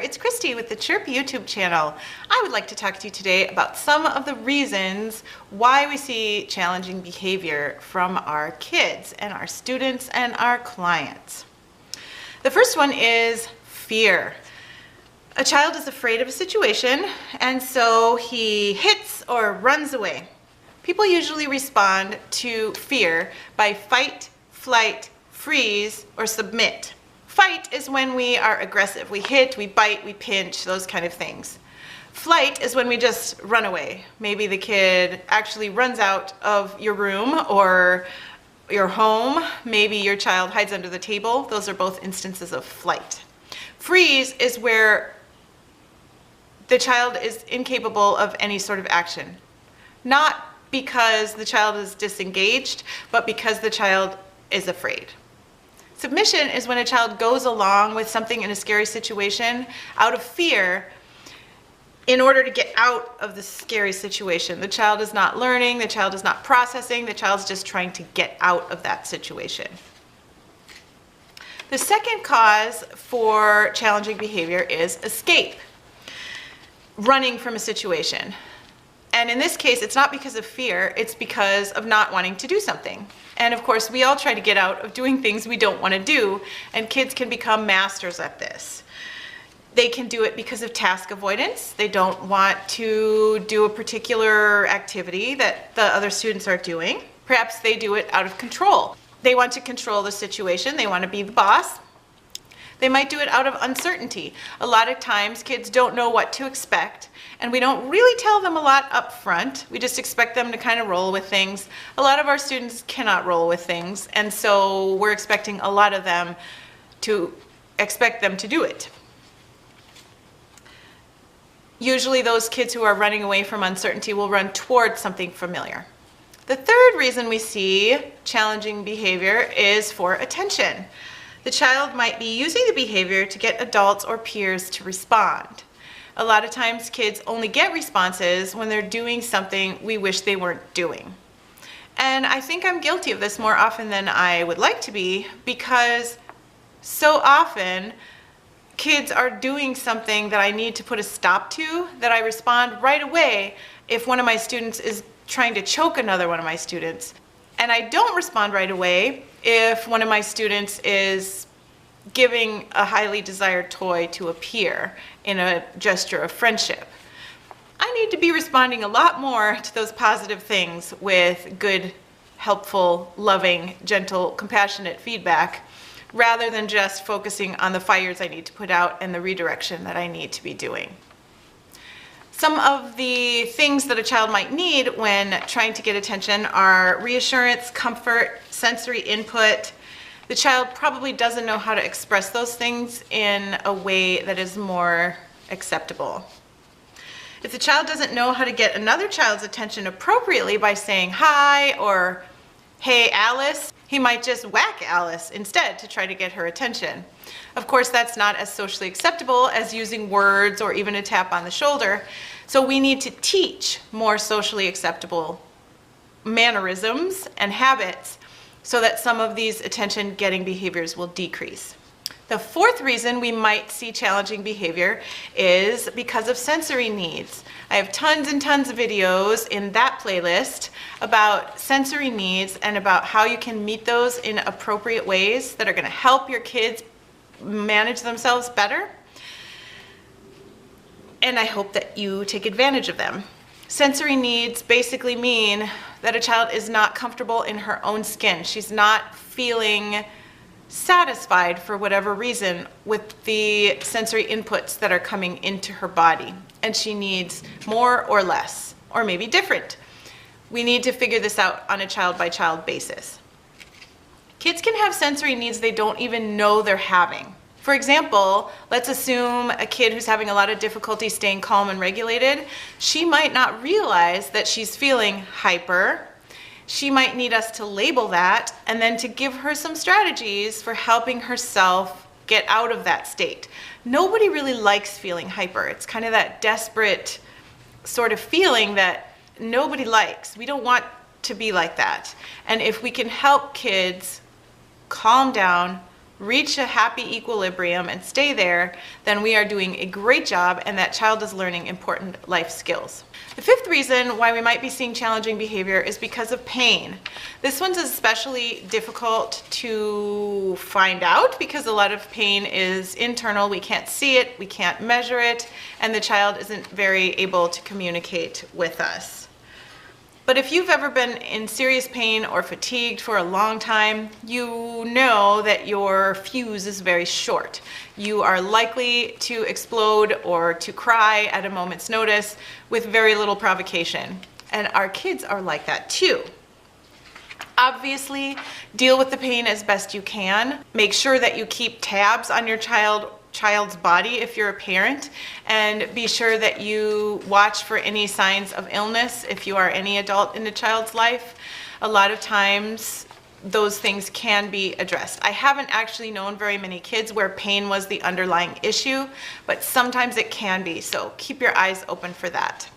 it's Christy with the Chirp YouTube channel. I would like to talk to you today about some of the reasons why we see challenging behavior from our kids and our students and our clients. The first one is fear. A child is afraid of a situation, and so he hits or runs away. People usually respond to fear by fight, flight, freeze, or submit. Fight is when we are aggressive. We hit, we bite, we pinch, those kind of things. Flight is when we just run away. Maybe the kid actually runs out of your room or your home. Maybe your child hides under the table. Those are both instances of flight. Freeze is where the child is incapable of any sort of action. Not because the child is disengaged, but because the child is afraid. Submission is when a child goes along with something in a scary situation out of fear in order to get out of the scary situation. The child is not learning, the child is not processing, the child's just trying to get out of that situation. The second cause for challenging behavior is escape, running from a situation. And in this case, it's not because of fear, it's because of not wanting to do something. And of course, we all try to get out of doing things we don't want to do, and kids can become masters at this. They can do it because of task avoidance. They don't want to do a particular activity that the other students are doing. Perhaps they do it out of control. They want to control the situation. They want to be the boss. They might do it out of uncertainty. A lot of times kids don't know what to expect, and we don't really tell them a lot up front. We just expect them to kind of roll with things. A lot of our students cannot roll with things, and so we're expecting a lot of them to do it. Usually those kids who are running away from uncertainty will run towards something familiar. The third reason we see challenging behavior is for attention. The child might be using the behavior to get adults or peers to respond. A lot of times kids only get responses when they're doing something we wish they weren't doing. And I think I'm guilty of this more often than I would like to be, because so often kids are doing something that I need to put a stop to, that I respond right away if one of my students is trying to choke another one of my students. And I don't respond right away if one of my students is giving a highly desired toy to a peer in a gesture of friendship. I need to be responding a lot more to those positive things with good, helpful, loving, gentle, compassionate feedback, rather than just focusing on the fires I need to put out and the redirection that I need to be doing. Some of the things that a child might need when trying to get attention are reassurance, comfort, sensory input. The child probably doesn't know how to express those things in a way that is more acceptable. If the child doesn't know how to get another child's attention appropriately by saying hi or hey Alice, he might just whack Alice instead to try to get her attention. Of course, that's not as socially acceptable as using words or even a tap on the shoulder. So we need to teach more socially acceptable mannerisms and habits so that some of these attention-getting behaviors will decrease. The fourth reason we might see challenging behavior is because of sensory needs. I have tons and tons of videos in that playlist about sensory needs and about how you can meet those in appropriate ways that are going to help your kids manage themselves better. And I hope that you take advantage of them. Sensory needs basically mean that a child is not comfortable in her own skin. She's not feeling satisfied for whatever reason with the sensory inputs that are coming into her body. And she needs more or less, or maybe different. We need to figure this out on a child-by-child basis. Kids can have sensory needs they don't even know they're having. For example, let's assume a kid who's having a lot of difficulty staying calm and regulated. She might not realize that she's feeling hyper. She might need us to label that and then to give her some strategies for helping herself get out of that state. Nobody really likes feeling hyper. It's kind of that desperate sort of feeling that nobody likes. We don't want to be like that. And if we can help kids calm down, reach a happy equilibrium and stay there, then we are doing a great job and that child is learning important life skills. The fifth reason why we might be seeing challenging behavior is because of pain. This one's especially difficult to find out because a lot of pain is internal. We can't see it, we can't measure it, and the child isn't very able to communicate with us. But if you've ever been in serious pain or fatigued for a long time, you know that your fuse is very short. You are likely to explode or to cry at a moment's notice with very little provocation. And our kids are like that too. Obviously, deal with the pain as best you can. Make sure that you keep tabs on your child's body if you're a parent, and be sure that you watch for any signs of illness if you are any adult in a child's life. A lot of times those things can be addressed. I haven't actually known very many kids where pain was the underlying issue, but sometimes it can be, so keep your eyes open for that.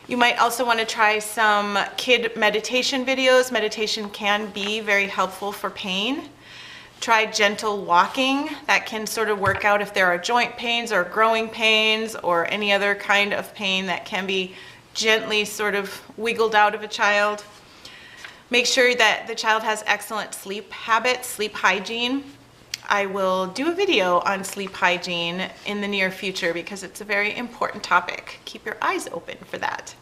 You might also want to try some kid meditation videos. Meditation can be very helpful for pain. Try gentle walking. That can sort of work out if there are joint pains or growing pains or any other kind of pain that can be gently sort of wiggled out of a child. Make sure that the child has excellent sleep habits, sleep hygiene. I will do a video on sleep hygiene in the near future because it's a very important topic. Keep your eyes open for that.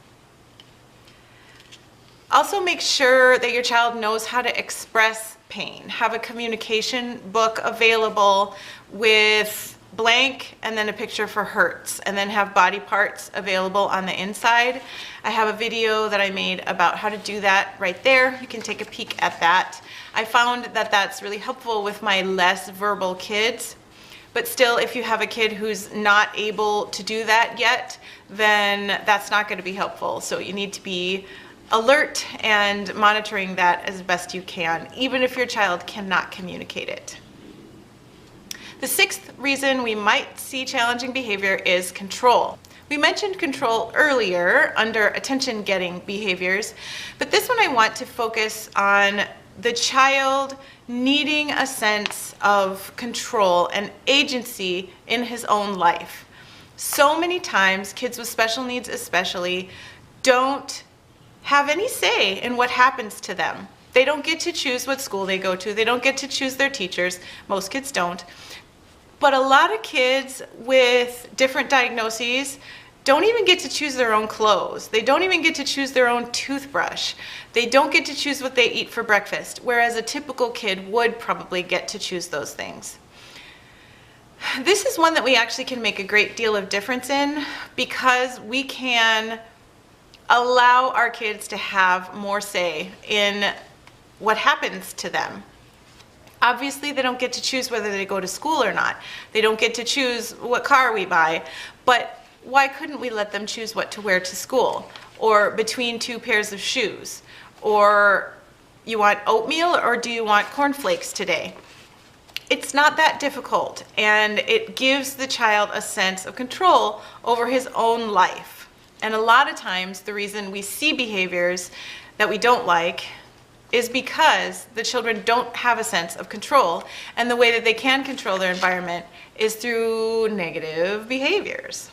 Also make sure that your child knows how to express pain. Have a communication book available with blank and then a picture for hurts, and then have body parts available on the inside. I have a video that I made about how to do that right there. You can take a peek at that. I found that that's really helpful with my less verbal kids. But still, if you have a kid who's not able to do that yet, then that's not going to be helpful. So you need to be alert and monitoring that as best you can, even if your child cannot communicate it. The sixth reason we might see challenging behavior is control. We mentioned control earlier under attention-getting behaviors, but this one I want to focus on the child needing a sense of control and agency in his own life. So many times, kids with special needs especially don't have any say in what happens to them. They don't get to choose what school they go to. They don't get to choose their teachers. Most kids don't. But a lot of kids with different diagnoses don't even get to choose their own clothes. They don't even get to choose their own toothbrush. They don't get to choose what they eat for breakfast, whereas a typical kid would probably get to choose those things. This is one that we actually can make a great deal of difference in because we can allow our kids to have more say in what happens to them. Obviously, they don't get to choose whether they go to school or not. They don't get to choose what car we buy, but why couldn't we let them choose what to wear to school, or between two pairs of shoes, or you want oatmeal or do you want cornflakes today? It's not that difficult, and it gives the child a sense of control over his own life. And a lot of times the reason we see behaviors that we don't like is because the children don't have a sense of control, and the way that they can control their environment is through negative behaviors.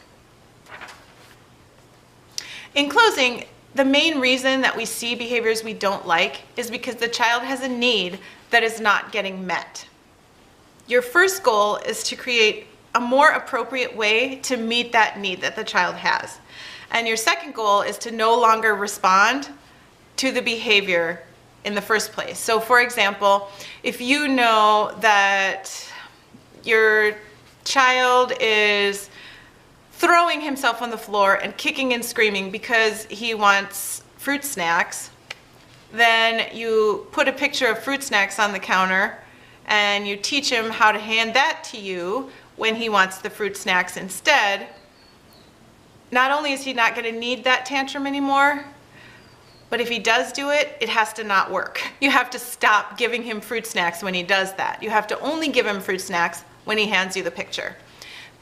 In closing, the main reason that we see behaviors we don't like is because the child has a need that is not getting met. Your first goal is to create a more appropriate way to meet that need that the child has. And your second goal is to no longer respond to the behavior in the first place. So for example, if you know that your child is throwing himself on the floor and kicking and screaming because he wants fruit snacks, then you put a picture of fruit snacks on the counter and you teach him how to hand that to you when he wants the fruit snacks instead. Not only is he not going to need that tantrum anymore, but if he does do it, it has to not work. You have to stop giving him fruit snacks when he does that. You have to only give him fruit snacks when he hands you the picture.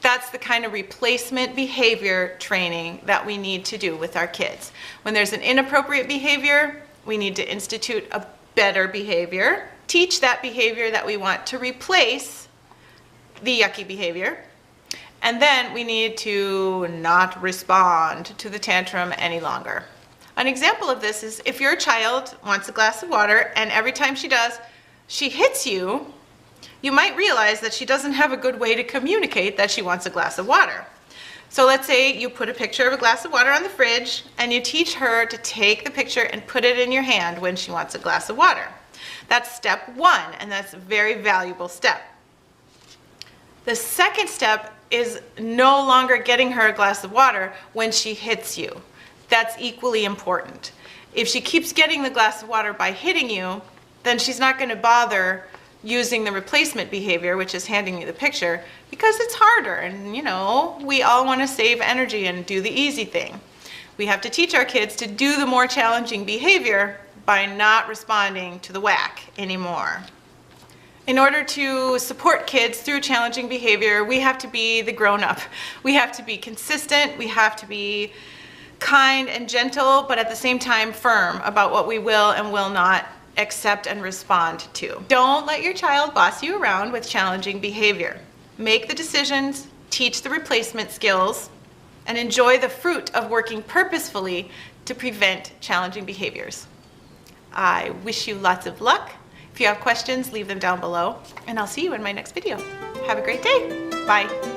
That's the kind of replacement behavior training that we need to do with our kids. When there's an inappropriate behavior, we need to institute a better behavior, teach that behavior that we want to replace the yucky behavior. And then we need to not respond to the tantrum any longer. An example of this is if your child wants a glass of water and every time she does, she hits you, you might realize that she doesn't have a good way to communicate that she wants a glass of water. So let's say you put a picture of a glass of water on the fridge and you teach her to take the picture and put it in your hand when she wants a glass of water. That's step one, and that's a very valuable step. The second step is no longer getting her a glass of water when she hits you. That's equally important. If she keeps getting the glass of water by hitting you, then she's not going to bother using the replacement behavior, which is handing you the picture, because it's harder, and you know, we all want to save energy and do the easy thing. We have to teach our kids to do the more challenging behavior by not responding to the whack anymore. In order to support kids through challenging behavior, we have to be the grown-up. We have to be consistent, we have to be kind and gentle, but at the same time firm about what we will and will not accept and respond to. Don't let your child boss you around with challenging behavior. Make the decisions, teach the replacement skills, and enjoy the fruit of working purposefully to prevent challenging behaviors. I wish you lots of luck. If you have questions, leave them down below, and I'll see you in my next video. Have a great day. Bye.